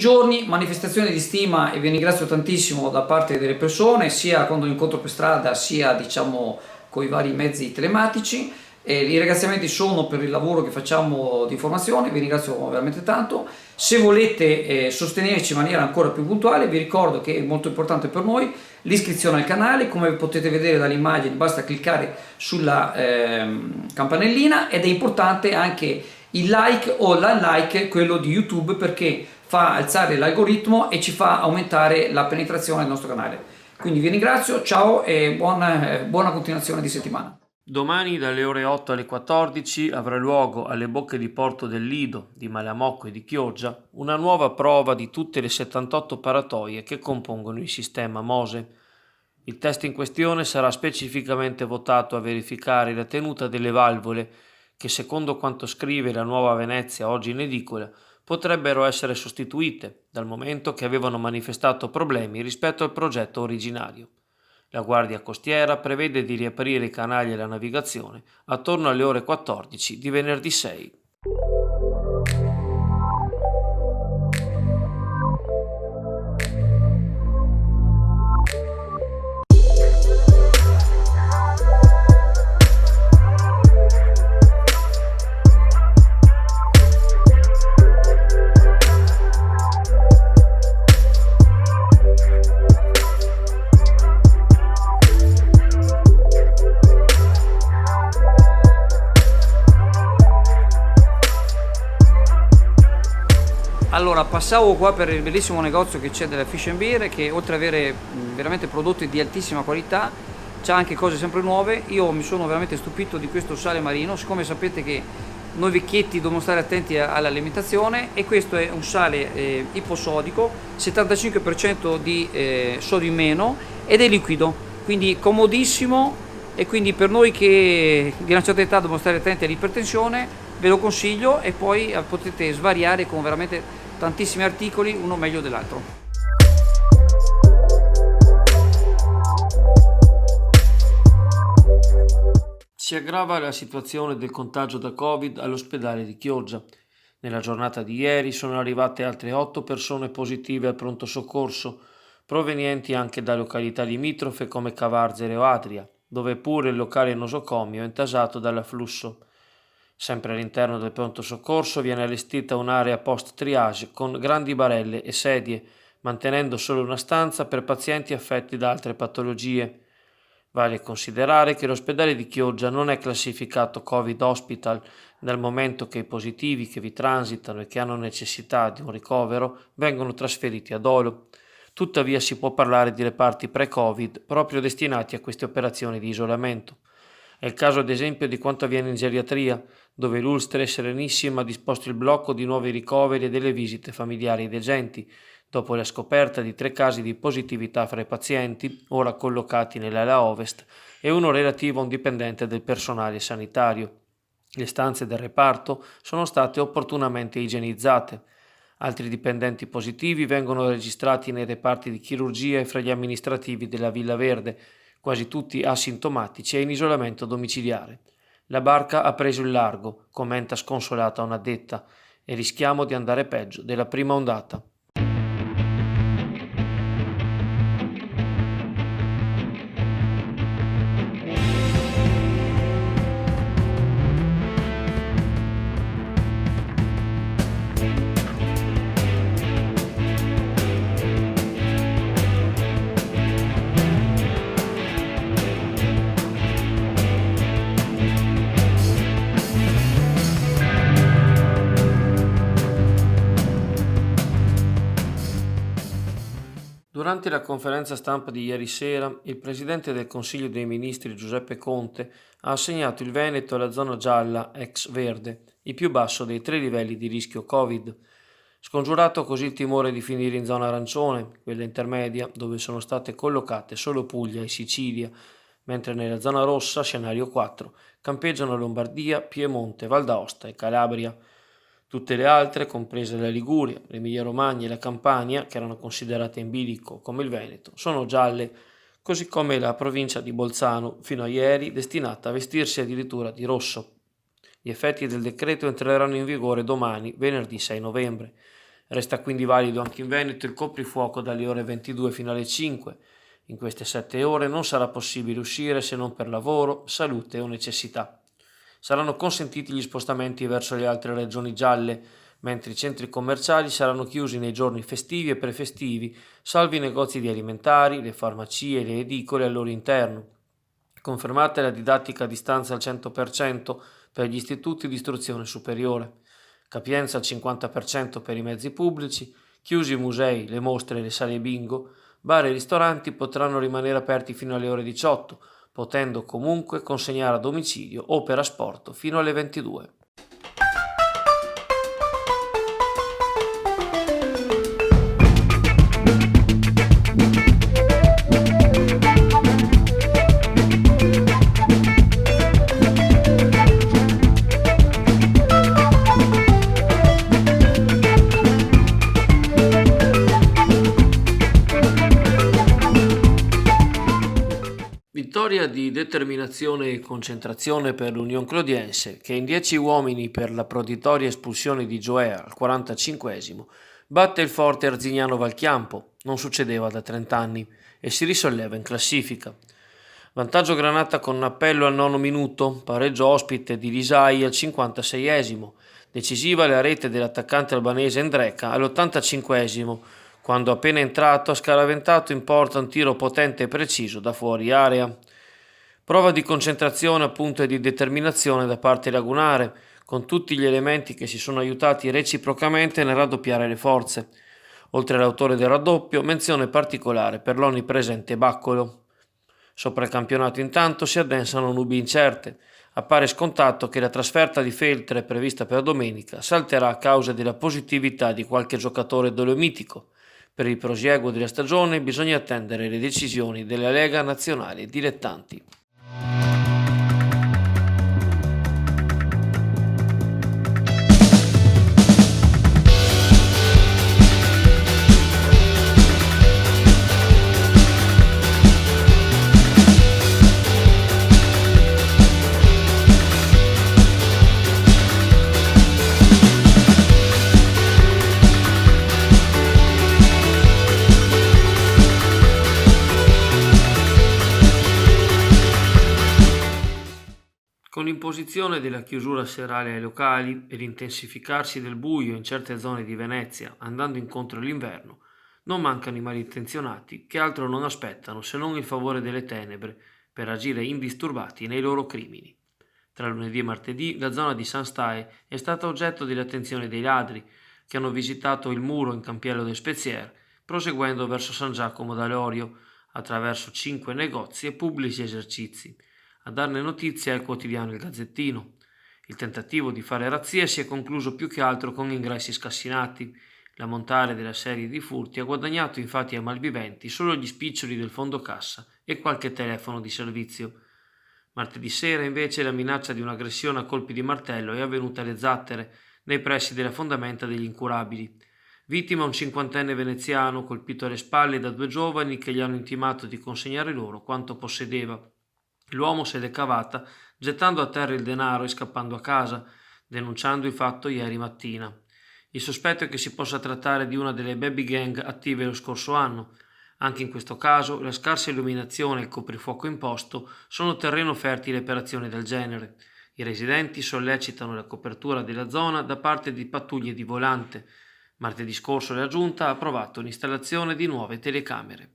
giorni manifestazioni di stima e vi ringrazio tantissimo da parte delle persone, sia quando incontro per strada, sia diciamo con i vari mezzi telematici. I ringraziamenti sono per il lavoro che facciamo di formazione, vi ringrazio veramente tanto. Se volete sostenerci in maniera ancora più puntuale, vi ricordo che è molto importante per noi l'iscrizione al canale. Come potete vedere dalle immagini, basta cliccare sulla campanellina, ed è importante anche il like o l'unlike, quello di YouTube, perché fa alzare l'algoritmo e ci fa aumentare la penetrazione del nostro canale. Quindi vi ringrazio, ciao e buona continuazione di settimana. Domani dalle ore 8 alle 14 avrà luogo alle bocche di porto del Lido, di Malamocco e di Chioggia una nuova prova di tutte le 78 paratoie che compongono il sistema MOSE. Il test in questione sarà specificamente votato a verificare la tenuta delle valvole che, secondo quanto scrive la Nuova Venezia oggi in edicola, potrebbero essere sostituite, dal momento che avevano manifestato problemi rispetto al progetto originario. La Guardia Costiera prevede di riaprire i canali alla navigazione attorno alle ore 14 di venerdì 6. Allora, passavo qua per il bellissimo negozio che c'è della Fish and Beer, che oltre ad avere veramente prodotti di altissima qualità, c'ha anche cose sempre nuove. Io mi sono veramente stupito di questo sale marino. Siccome sapete che noi vecchietti dobbiamo stare attenti all'alimentazione, e questo è un sale iposodico, 75% di sodio in meno, ed è liquido, quindi comodissimo. E quindi per noi che di una certa età dobbiamo stare attenti all'ipertensione, ve lo consiglio, e poi potete svariare con veramente tantissimi articoli, uno meglio dell'altro. Si aggrava la situazione del contagio da Covid all'ospedale di Chioggia. Nella giornata di ieri sono arrivate altre 8 persone positive al pronto soccorso, provenienti anche da località limitrofe come Cavarzere o Atria, dove pure il locale nosocomio è intasato dall'afflusso. Sempre all'interno del pronto soccorso viene allestita un'area post-triage con grandi barelle e sedie, mantenendo solo una stanza per pazienti affetti da altre patologie. Vale considerare che l'ospedale di Chioggia non è classificato Covid Hospital, dal momento che i positivi che vi transitano e che hanno necessità di un ricovero vengono trasferiti ad Olo. Tuttavia si può parlare di reparti pre-Covid proprio destinati a queste operazioni di isolamento. È il caso ad esempio di quanto avviene in geriatria, dove l'Ulster Serenissima ha disposto il blocco di nuovi ricoveri e delle visite familiari dei agenti, dopo la scoperta di 3 casi di positività fra i pazienti, ora collocati nell'ala ovest, e uno relativo a un dipendente del personale sanitario. Le stanze del reparto sono state opportunamente igienizzate. Altri dipendenti positivi vengono registrati nei reparti di chirurgia e fra gli amministrativi della Villa Verde, quasi tutti asintomatici e in isolamento domiciliare. La barca ha preso il largo, commenta sconsolata un'addetta, e rischiamo di andare peggio della prima ondata. Durante la conferenza stampa di ieri sera, il Presidente del Consiglio dei Ministri Giuseppe Conte ha assegnato il Veneto alla zona gialla ex verde, il più basso dei 3 livelli di rischio Covid. Scongiurato così il timore di finire in zona arancione, quella intermedia, dove sono state collocate solo Puglia e Sicilia, mentre nella zona rossa, scenario 4, campeggiano Lombardia, Piemonte, Val d'Aosta e Calabria. Tutte le altre, comprese la Liguria, l'Emilia-Romagna e la Campania, che erano considerate in bilico come il Veneto, sono gialle, così come la provincia di Bolzano, fino a ieri destinata a vestirsi addirittura di rosso. Gli effetti del decreto entreranno in vigore domani, venerdì 6 novembre. Resta quindi valido anche in Veneto il coprifuoco dalle ore 22 fino alle 5. In queste 7 ore non sarà possibile uscire se non per lavoro, salute o necessità. Saranno consentiti gli spostamenti verso le altre regioni gialle, mentre i centri commerciali saranno chiusi nei giorni festivi e prefestivi, salvi i negozi di alimentari, le farmacie e le edicole al loro interno. Confermata la didattica a distanza al 100% per gli istituti di istruzione superiore. Capienza al 50% per i mezzi pubblici, chiusi i musei, le mostre e le sale bingo, bar e ristoranti potranno rimanere aperti fino alle ore 18, potendo comunque consegnare a domicilio o per asporto fino alle 22. Vittoria di determinazione e concentrazione per l'Union Clodiense, che in 10 uomini per la proditoria espulsione di Gioea al 45esimo batte il forte Arzignano Valchiampo, non succedeva da 30 anni, e si risolleva in classifica. Vantaggio Granata con un appello al 9° minuto, pareggio ospite di Lisai al 56esimo, decisiva la rete dell'attaccante albanese Ndreka all'85esimo, quando appena entrato ha scaraventato in porta un tiro potente e preciso da fuori area. Prova di concentrazione appunto e di determinazione da parte lagunare, con tutti gli elementi che si sono aiutati reciprocamente nel raddoppiare le forze. Oltre all'autore del raddoppio, menzione particolare per l'onnipresente Baccolo. Sopra il campionato intanto si addensano nubi incerte. Appare scontato che la trasferta di Feltre prevista per domenica salterà a causa della positività di qualche giocatore dolomitico. Per il prosieguo della stagione bisogna attendere le decisioni della Lega Nazionale Dilettanti. Con l'imposizione della chiusura serale ai locali e l'intensificarsi del buio in certe zone di Venezia, andando incontro all'inverno, non mancano i malintenzionati che altro non aspettano se non il favore delle tenebre per agire indisturbati nei loro crimini. Tra lunedì e martedì la zona di San Stae è stata oggetto dell'attenzione dei ladri, che hanno visitato il muro in Campiello del Spezier, proseguendo verso San Giacomo d'Alorio, attraverso 5 negozi e pubblici esercizi. A darne notizia è il quotidiano Il Gazzettino. Il tentativo di fare razzia si è concluso più che altro con ingressi scassinati. L'ammontare della serie di furti ha guadagnato infatti ai malviventi solo gli spiccioli del fondo cassa e qualche telefono di servizio. Martedì sera invece la minaccia di un'aggressione a colpi di martello è avvenuta alle Zattere, nei pressi delle fondamenta degli Incurabili. Vittima un 50enne veneziano colpito alle spalle da 2 giovani che gli hanno intimato di consegnare loro quanto possedeva. L'uomo se l'è cavata gettando a terra il denaro e scappando a casa, denunciando il fatto ieri mattina. Il sospetto è che si possa trattare di una delle baby gang attive lo scorso anno. Anche in questo caso la scarsa illuminazione e il coprifuoco imposto sono terreno fertile per azioni del genere. I residenti sollecitano la copertura della zona da parte di pattuglie di volante. Martedì scorso la Giunta ha approvato l'installazione di nuove telecamere.